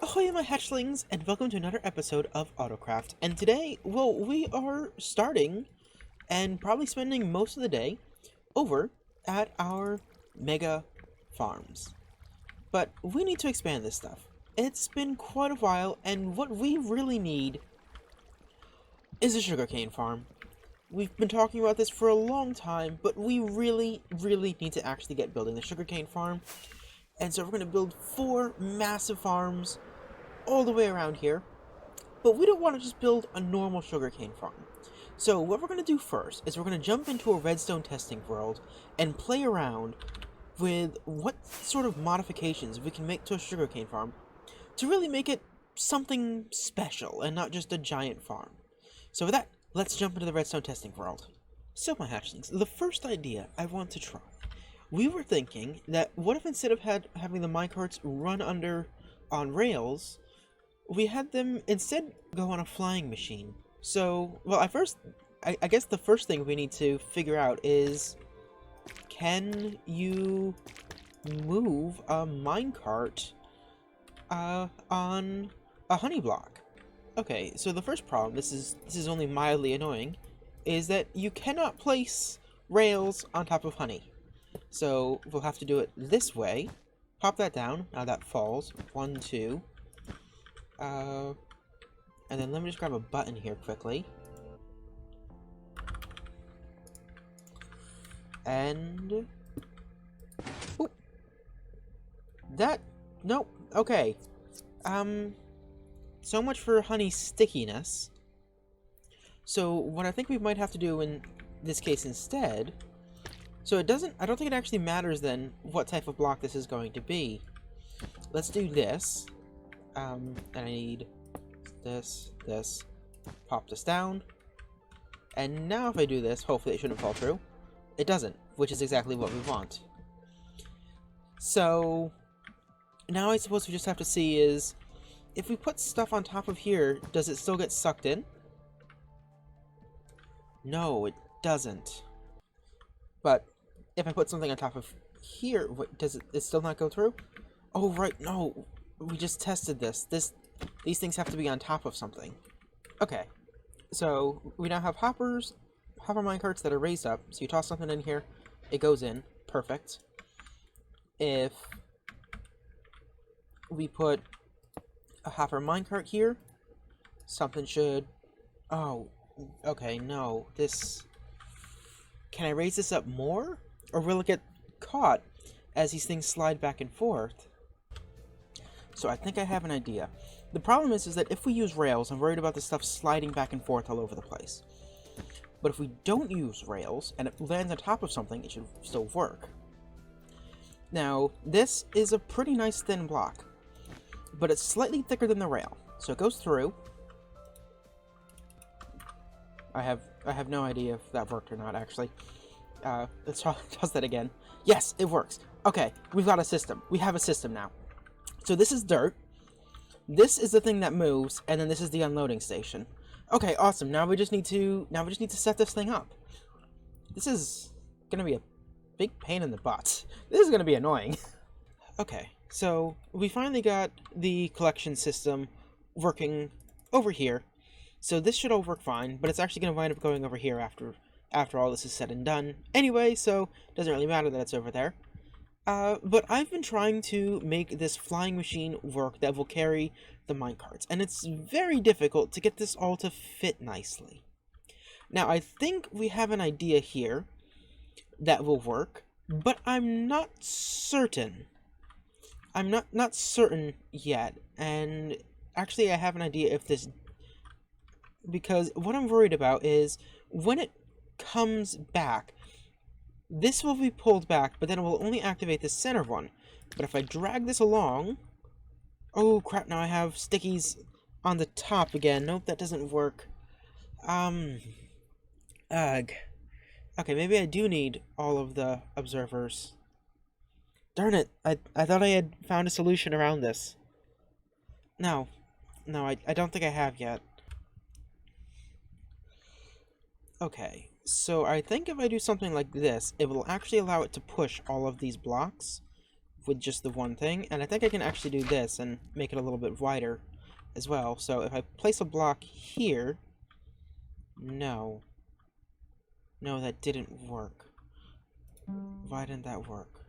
Ahoy my hatchlings, and welcome to another episode of Autocraft. And today, well, we are starting, and probably spending most of the day, over at our mega farms. But we need to expand this stuff. It's been quite a while, and what we really need is a sugarcane farm. We've been talking about this for a long time, but we really need to actually get building the sugarcane farm. And so we're going to build 4 massive farms all the way around here, but we don't want to just build a normal sugarcane farm. So what we're going to do first is we're going to jump into a redstone testing world and play around with what sort of modifications we can make to a sugarcane farm to really make it something special and not just a giant farm. So with that, let's jump into the redstone testing world. So my hatchlings, the first idea I want to try, we were thinking that what if instead of having the minecarts run on rails, we had them instead go on a flying machine. So, well, I guess the first thing we need to figure out is, can you move a minecart on a honey block? Okay, so the first problem, this is only mildly annoying, is that you cannot place rails on top of honey. So we'll have to do it this way. Pop that down. Now that falls. 1, 2. And then let me just grab a button here quickly. And... Oop. That... Nope. Okay. So much for honey stickiness. So what I think we might have to do in this case instead... So it doesn't... I don't think it actually matters then what type of block this is going to be. Let's do this. And I need this, pop this down, and now if I do this, hopefully it shouldn't fall through. It doesn't, which is exactly what we want. So, now I suppose we just have to see is, if we put stuff on top of here, does it still get sucked in? No, it doesn't. But, if I put something on top of here, does it still not go through? Oh, right, no. We just tested this. These things have to be on top of something. Okay, so we now have hopper minecarts that are raised up. So you toss something in here, it goes in. Perfect. If we put a hopper minecart here, something should... Oh, okay, no. Can I raise this up more? Or will it get caught as these things slide back and forth? So I think I have an idea. The problem is that if we use rails, I'm worried about the stuff sliding back and forth all over the place. But if we don't use rails, and it lands on top of something, it should still work. Now, this is a pretty nice thin block, but it's slightly thicker than the rail. So it goes through. I have no idea if that worked or not, actually. Let's toss that again. Yes, it works. Okay, we've got a system. We have a system now. So this is dirt, this is the thing that moves, and then this is the unloading station. Okay, awesome, now we just need to set this thing up. This is gonna be a big pain in the butt. This is gonna be annoying. Okay, so we finally got the collection system working over here. So this should all work fine, but it's actually gonna wind up going over here after all this is said and done. Anyway, so it doesn't really matter that it's over there. But I've been trying to make this flying machine work that will carry the minecarts, and it's very difficult to get this all to fit nicely. Now, I think we have an idea here that will work, but I'm not certain. I'm not certain yet, and actually I have an idea if this... Because what I'm worried about is, when it comes back, this will be pulled back, but then it will only activate the center one. But if I drag this along... Oh, crap, now I have stickies on the top again. Nope, that doesn't work. Ugh. Okay, maybe I do need all of the observers. Darn it, I thought I had found a solution around this. No, I don't think I have yet. Okay, so I think if I do something like this, it will actually allow it to push all of these blocks with just the one thing, and I think I can actually do this and make it a little bit wider as well. So if I place a block here... No. No, that didn't work. Why didn't that work?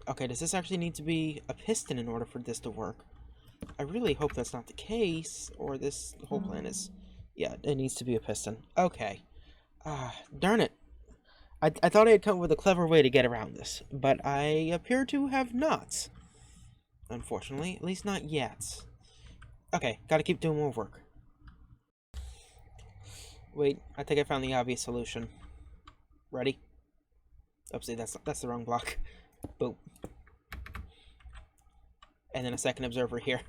Okay, does this actually need to be a piston in order for this to work? I really hope that's not the case, or this whole plan is... Yeah, it needs to be a piston. Okay. Darn it. I thought I had come up with a clever way to get around this, but I appear to have not. Unfortunately, at least not yet. Okay, gotta keep doing more work. Wait, I think I found the obvious solution. Ready? Oopsie, that's the wrong block. Boom. And then a second observer here.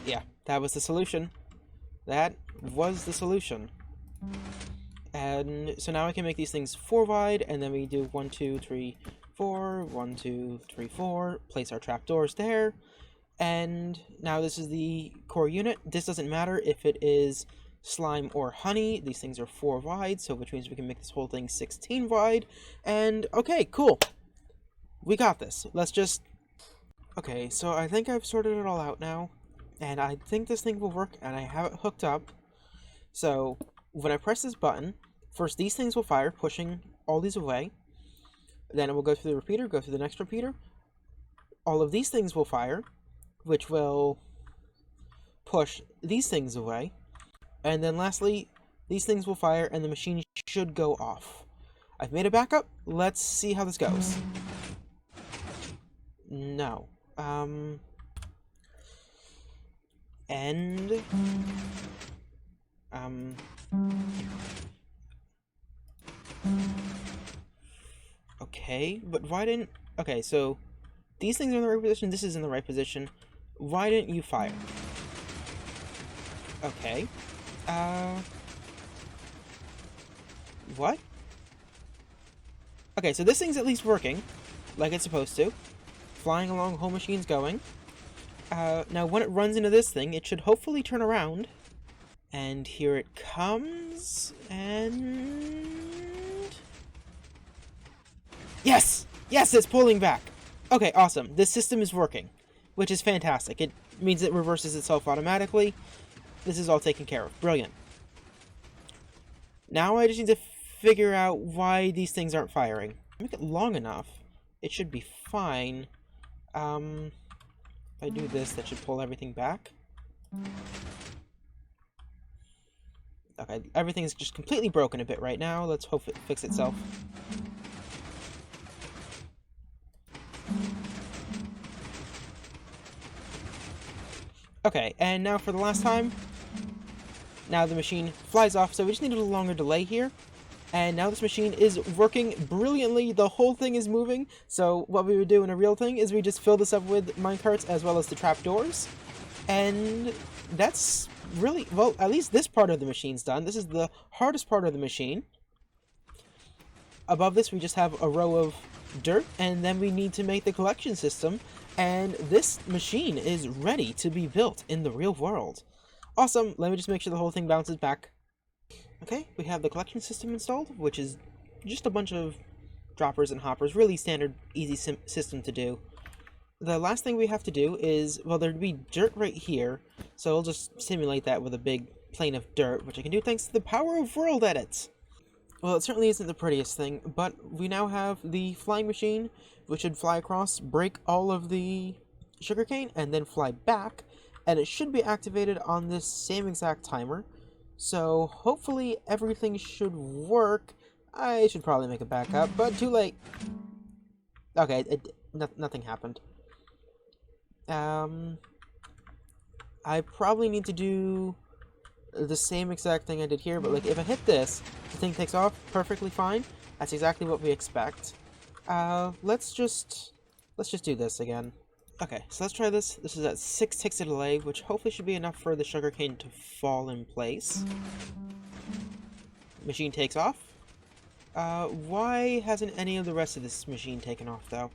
Yeah, that was the solution. That was the solution. And so now I can make these things 4 wide, and then we do 1, 2, 3, 4, 1, 2, 3, 4, place our trapdoors there, and now this is the core unit. This doesn't matter if it is slime or honey, these things are 4 wide, so which means we can make this whole thing 16 wide, and okay, cool. We got this. Let's just... Okay, so I think I've sorted it all out now, and I think this thing will work, and I have it hooked up. So when I press this button, first these things will fire, pushing all these away. Then it will go through the repeater, go through the next repeater. All of these things will fire, which will push these things away. And then lastly, these things will fire and the machine should go off. I've made a backup. Let's see how this goes. No. End. Okay, but why didn't... Okay, so these things are in the right position, this is in the right position. Why didn't you fire? Okay. What? Okay, so this thing's at least working, like it's supposed to. Flying along, whole machine's going. Now when it runs into this thing, it should hopefully turn around. And here it comes, and... Yes! Yes, it's pulling back! Okay, awesome. This system is working, which is fantastic. It means it reverses itself automatically. This is all taken care of. Brilliant. Now I just need to figure out why these things aren't firing. Make it long enough, it should be fine. If I do this, that should pull everything back. Okay, everything's just completely broken a bit right now. Let's hope it fixes itself. Okay, and now for the last time. Now the machine flies off, so we just need a little longer delay here. And now this machine is working brilliantly. The whole thing is moving. So what we would do in a real thing is we just fill this up with minecarts as well as the trapdoors. And that's really, well, at least this part of the machine's done. This is the hardest part of the machine. Above this, we just have a row of dirt, and then we need to make the collection system. And this machine is ready to be built in the real world. Awesome. Let me just make sure the whole thing bounces back. Okay, we have the collection system installed, which is just a bunch of droppers and hoppers. Really standard, easy system to do. The last thing we have to do is, well, there'd be dirt right here, so I'll just simulate that with a big plane of dirt, which I can do thanks to the power of world edits. Well, it certainly isn't the prettiest thing, but we now have the flying machine, which should fly across, break all of the sugarcane, and then fly back, and it should be activated on this same exact timer. So hopefully everything should work. I should probably make a backup, but too late. Okay, nothing happened. I probably need to do the same exact thing I did here, but like if I hit this, the thing takes off perfectly fine. That's exactly what we expect. Let's just do this again. Okay, so let's try this. This is at 6 ticks of delay, which hopefully should be enough for the sugarcane to fall in place. Machine takes off. Why hasn't any of the rest of this machine taken off, though?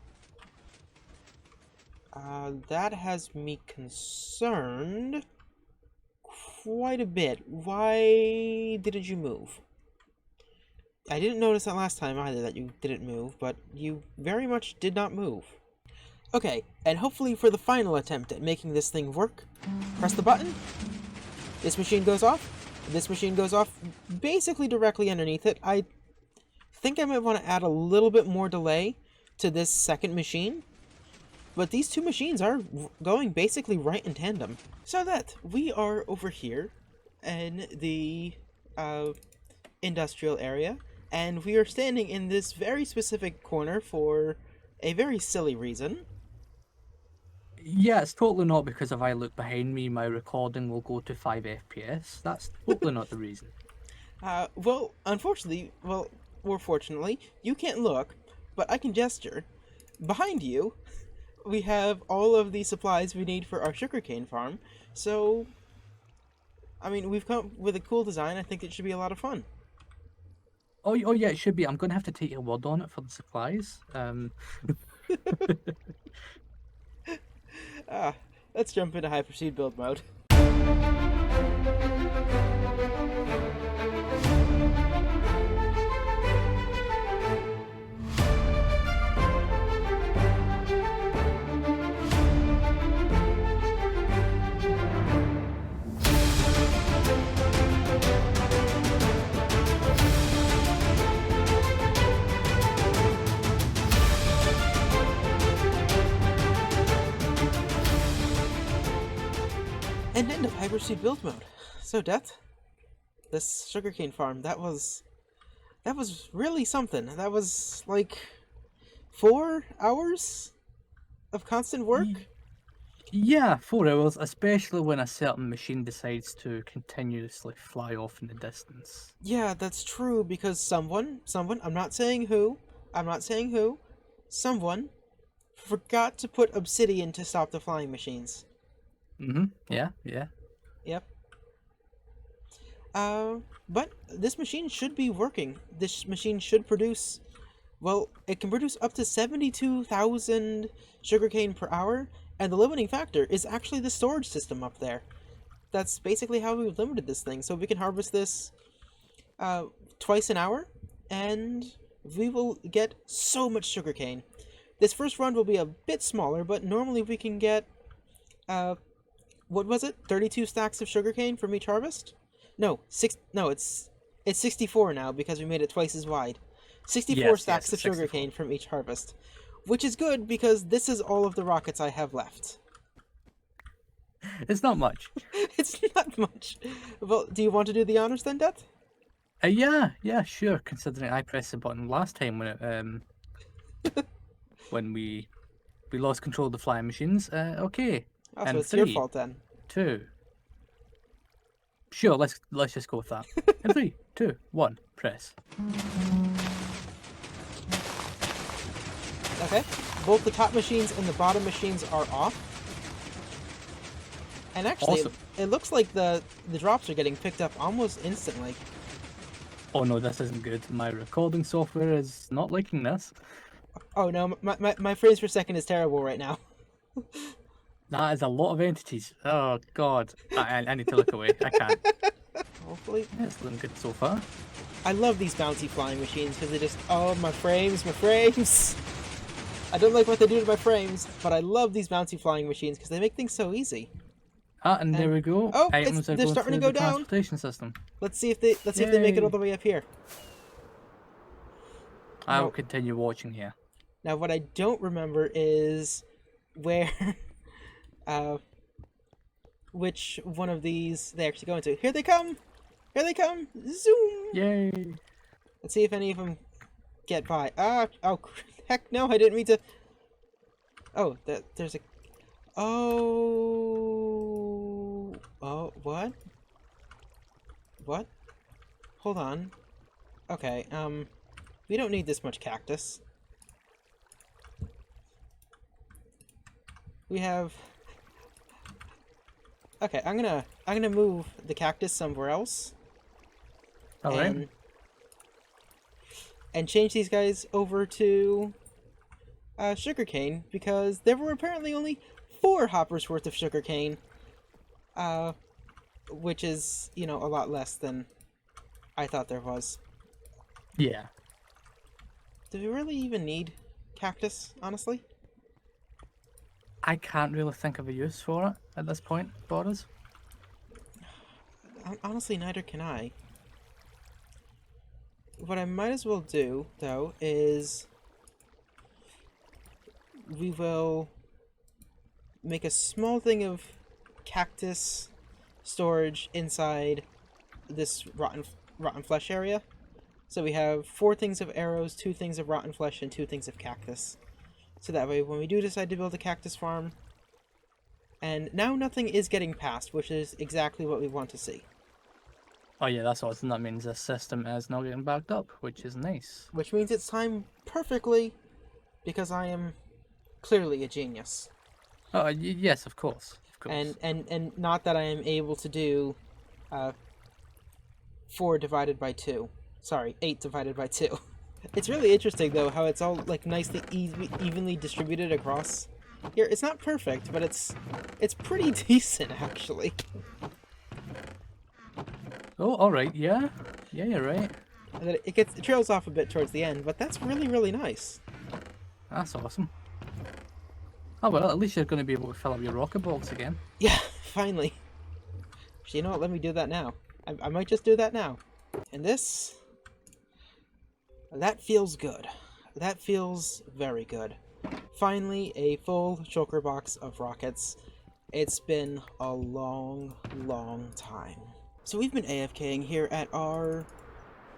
That has me concerned quite a bit. Why didn't you move? I didn't notice that last time either that you didn't move, but you very much did not move. Okay, and hopefully for the final attempt at making this thing work, press the button. This machine goes off. This machine goes off basically directly underneath it. I think I might want to add a little bit more delay to this second machine, but these two machines are going basically right in tandem. So that we are over here in the industrial area, and we are standing in this very specific corner for a very silly reason. Yeah, it's totally not because if I look behind me, my recording will go to 5 FPS. That's totally not the reason. Well, unfortunately, or fortunately, you can't look, but I can gesture. Behind you, we have all of the supplies we need for our sugarcane farm, so, I mean, we've come up with a cool design. I think it should be a lot of fun. Oh yeah, it should be. I'm going to have to take your word on it for the supplies. Let's jump into hyperseed build mode. And end of hyperseed build mode. So, Death, this sugarcane farm, that was really something. That was like 4 hours of constant work. Yeah, 4 hours, especially when a certain machine decides to continuously fly off in the distance. Yeah, that's true, because someone, I'm not saying who, someone forgot to put obsidian to stop the flying machines. Yeah. Yep. But this machine should be working. This machine should produce, well, it can produce up to 72,000 sugarcane per hour, and the limiting factor is actually the storage system up there. That's basically how we've limited this thing, so we can harvest this twice an hour, and we will get so much sugarcane. This first run will be a bit smaller, but normally we can get, what was it? 32 stacks of sugarcane from each harvest? No, it's 64 now because we made it twice as wide. 64 stacks of sugarcane from each harvest. Which is good because this is all of the rockets I have left. It's not much. It's not much. Well, do you want to do the honors then, Death? Yeah, sure. Considering I pressed the button last time when it when we lost control of the flying machines. Okay. Oh, and so it's 3, your fault then. 2. Sure, let's just go with that. And 3, 2, 1, press. Okay. Both the top machines and the bottom machines are off. And actually, Awesome. it looks like the drops are getting picked up almost instantly. Oh no, this isn't good. My recording software is not liking this. Oh no, my phrase per second is terrible right now. That is a lot of entities. Oh god, I need to look away. I can't. Hopefully. Yeah, it's looking good so far. I love these bouncy flying machines because they just, oh, my frames. I don't like what they do to my frames, but I love these bouncy flying machines because they make things so easy. And there we go. Oh, Items are they're going starting to through go the down. transportation system. Let's see if they make it all the way up here. I will continue watching here. Now, what I don't remember is where, which one of these they actually go into. Here they come! Here they come! Zoom! Yay! Let's see if any of them get by. Oh, heck no, I didn't mean to. Oh, there's a. Oh, what? What? Hold on. Okay, we don't need this much cactus. We have. Okay, I'm gonna move the cactus somewhere else. All right. And change these guys over to sugarcane because there were apparently only 4 hoppers worth of sugarcane, which is, you know, a lot less than I thought there was. Yeah. Do we really even need cactus, honestly? I can't really think of a use for it at this point for us. Honestly, neither can I. What I might as well do, though, is we will make a small thing of cactus storage inside this rotten flesh area. So we have 4 things of arrows, 2 things of rotten flesh, and 2 things of cactus. So that way, when we do decide to build a cactus farm, and now nothing is getting past, which is exactly what we want to see. Oh yeah, that's awesome. That means the system is not getting backed up, which is nice. Which means it's timed perfectly, because I am clearly a genius. Oh, yes, of course. Of course. And not that I am able to do 4 divided by 2. Sorry, 8 divided by 2. It's really interesting, though, how it's all, like, nicely evenly distributed across here. It's not perfect, but it's pretty decent, actually. Oh, alright, yeah. Yeah, you're right. And then it trails off a bit towards the end, but that's really, really nice. That's awesome. Oh well, at least you're going to be able to fill up your rocket box again. Yeah, finally. So you know what, let me do that now. I might just do that now. And this... that feels good. That feels very good. Finally, a full shulker box of rockets. It's been a long, long time. So we've been AFKing here at our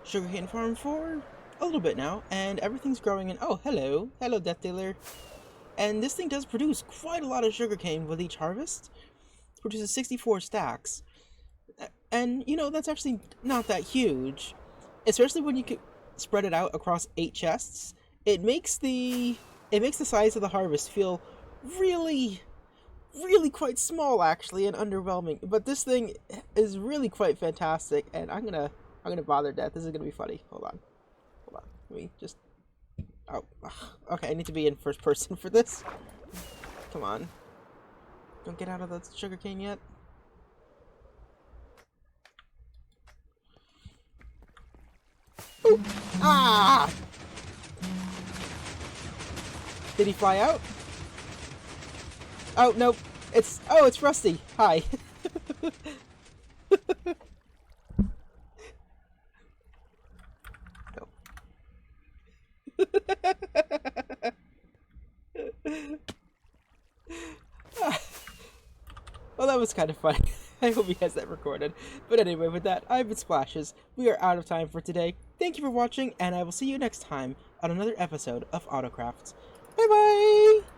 sugarcane farm for a little bit now, and everything's growing in... oh, hello. Hello, Deathdealer. And this thing does produce quite a lot of sugarcane with each harvest. It produces 64 stacks. And, you know, that's actually not that huge. Especially when you could spread it out across 8 chests. It makes the size of the harvest feel really, really quite small, actually, and underwhelming. But this thing is really quite fantastic, and I'm gonna bother Death. This is gonna be funny. Hold on. Let me just... oh, okay, I need to be in first person for this. Come on. Don't get out of the sugarcane yet. Ooh. Ah! Did he fly out? Oh, no. It's Rusty. Hi. No. Well, that was kind of funny. I hope he has that recorded. But anyway, with that, I've been Splashes. We are out of time for today. Thank you for watching, and I will see you next time on another episode of Autocraft. Bye-bye!